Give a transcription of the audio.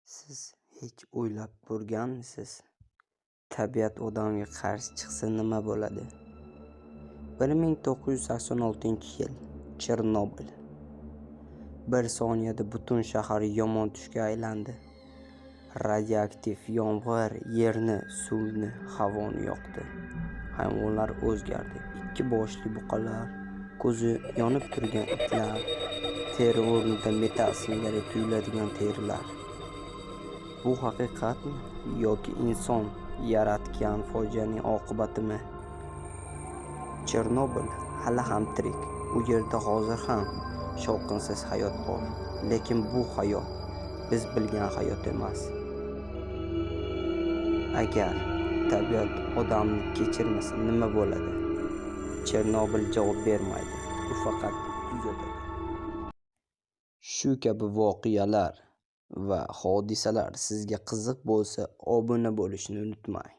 Siz hech o'ylab ko'rganmisiz, tabiat odamga qarshi chiqsa nima bo'ladi? 1986-yil Chernobil. Bir soniyada butun shahar yomon tushga aylandi. Radioaktiv yomg'ir yerni, suvni, havoni yoqdi. Hayvonlar o'zgardi. Ikki boshli buqalar, ko'zi yonib turgan itlar, teri o'rnida metall singari tuyuladigan terilar. Bu haqiqatmi yoki inson yaratgan fojianing oqibatimi? Chernobil hali ham tirik. U yerda hozir ham shovqinsiz hayot bor, lekin bu hayot biz bilgan hayot emas. Agar tabiat odamni kechirmasa nima bo'ladi? Chernobil javob bermaydi. U faqat kuzatadi. Shu kabi voqealar va hodisalar sizga qiziq bo'lsa, obuna bo'lishni unutmang.